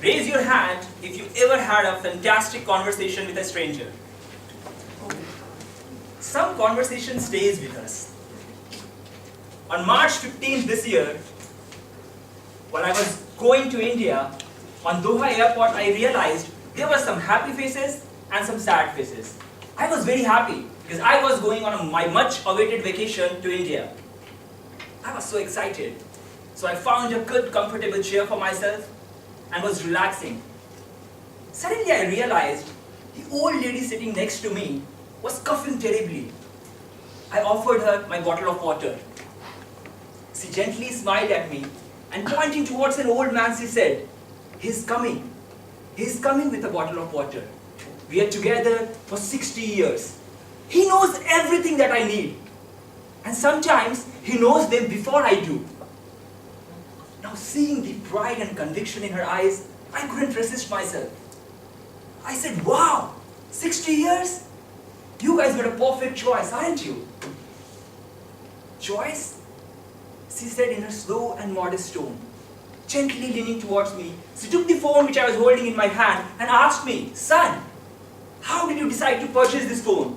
Raise your hand if you ever had a fantastic conversation with a stranger. Some conversation stays with us. On March 15th this year, when I was going to India, on Doha airport I realized there were some happy faces and some sad faces. I was very happy because I was going on my much awaited vacation to India. I was so excited. So I found a good comfortable chair for myself and was relaxing. Suddenly I realized the old lady sitting next to me was coughing terribly. I offered her my bottle of water. She gently smiled at me and pointing towards an old man she said, "He's coming. He's coming with a bottle of water. We are together for 60 years. He knows everything that I need. And sometimes he knows them before I do." Now seeing the pride and conviction in her eyes, I couldn't resist myself. I said, "Wow, 60 years? You guys got a perfect choice, aren't you?" "Choice?" she said in a slow and modest tone. Gently leaning towards me, she took the phone which I was holding in my hand and asked me, "Son, how did you decide to purchase this phone?"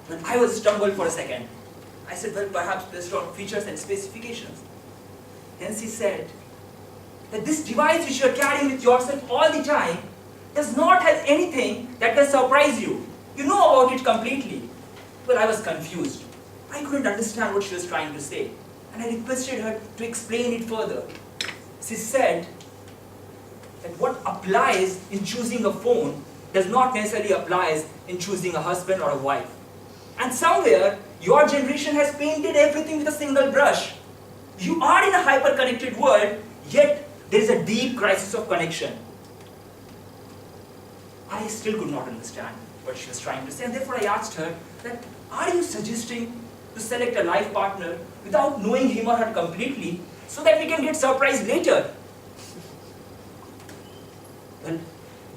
Well, I was stumbled for a second. I said, "Well, perhaps based on features and specifications." Then she said that this device which you are carrying with yourself all the time does not have anything that can surprise you. You know about it completely. Well, I was confused. I couldn't understand what she was trying to say. And I requested her to explain it further. She said that what applies in choosing a phone does not necessarily apply in choosing a husband or a wife. And somewhere, your generation has painted everything with a single brush. You are in a hyper-connected world, yet there is a deep crisis of connection. I still could not understand what she was trying to say, and therefore I asked her that, "Are you suggesting to select a life partner without knowing him or her completely so that we can get surprised later?" Well,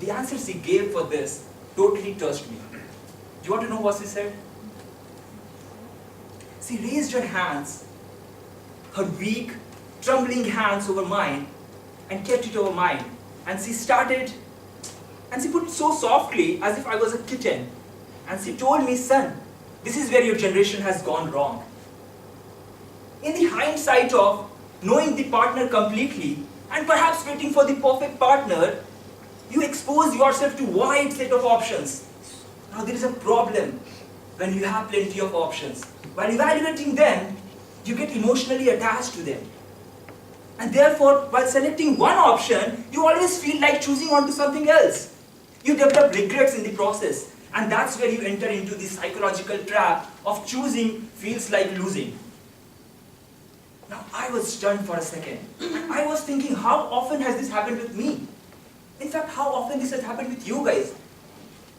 the answer she gave for this totally touched me. Do you want to know what she said? She raised her hands, her weak, trembling hands over mine, and kept it over mine. And she started, and she put it so softly as if I was a kitten. And she told me, "Son, this is where your generation has gone wrong. In the hindsight of knowing the partner completely and perhaps waiting for the perfect partner, you expose yourself to a wide set of options. Now there is a problem when you have plenty of options. While evaluating them, you get emotionally attached to them. And therefore, while selecting one option, you always feel like choosing onto something else. You develop regrets in the process. And that's where you enter into the psychological trap of choosing feels like losing." Now I was stunned for a second. And I was thinking, how often has this happened with me? In fact, how often this has happened with you guys?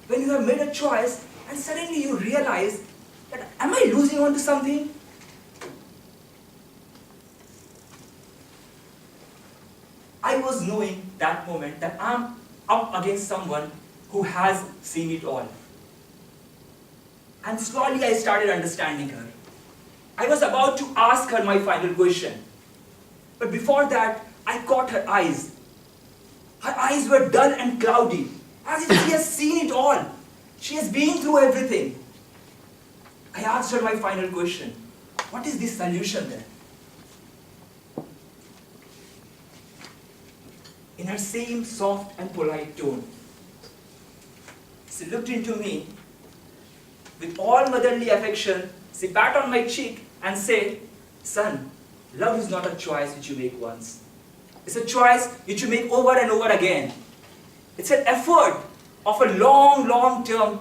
When you have made a choice and suddenly you realize that, am I losing onto something? I was knowing that moment that I'm up against someone who has seen it all. And slowly I started understanding her. I was about to ask her my final question. But before that, I caught her eyes. Her eyes were dull and cloudy, as if she has seen it all. She has been through everything. I asked her my final question. What is the solution then? In her same soft and polite tone, she looked into me with all motherly affection. She pat on my cheek and said, "Son, love is not a choice which you make once. It's a choice which you make over and over again. It's an effort of a long term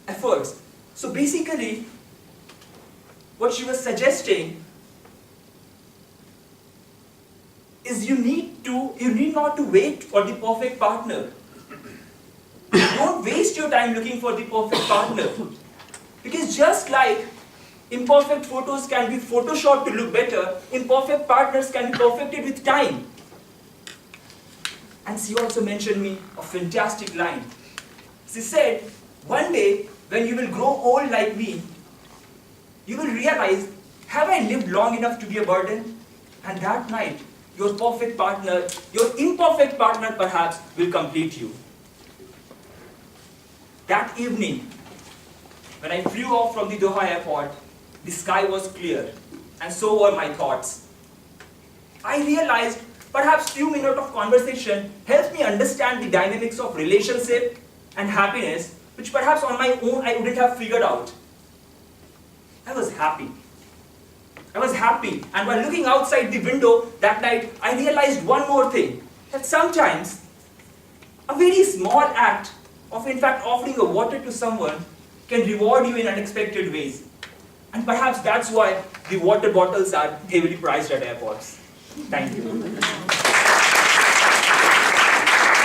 efforts." So basically, what she was suggesting is you need not to wait for the perfect partner. Don't waste your time looking for the perfect partner. Because just like imperfect photos can be photoshopped to look better, imperfect partners can be perfected with time. And she also mentioned me a fantastic line. She said, "One day, when you will grow old like me, you will realize, have I lived long enough to be a burden?" And that night, your perfect partner, your imperfect partner perhaps will complete you. That evening, when I flew off from the Doha airport, the sky was clear, and so were my thoughts. I realized perhaps few minutes of conversation helped me understand the dynamics of relationship and happiness, which perhaps on my own I wouldn't have figured out. I was happy. I was happy, and while looking outside the window that night, I realized one more thing, that sometimes a very small act of in fact offering a water to someone can reward you in unexpected ways. And perhaps that's why the water bottles are heavily priced at airports. Thank you.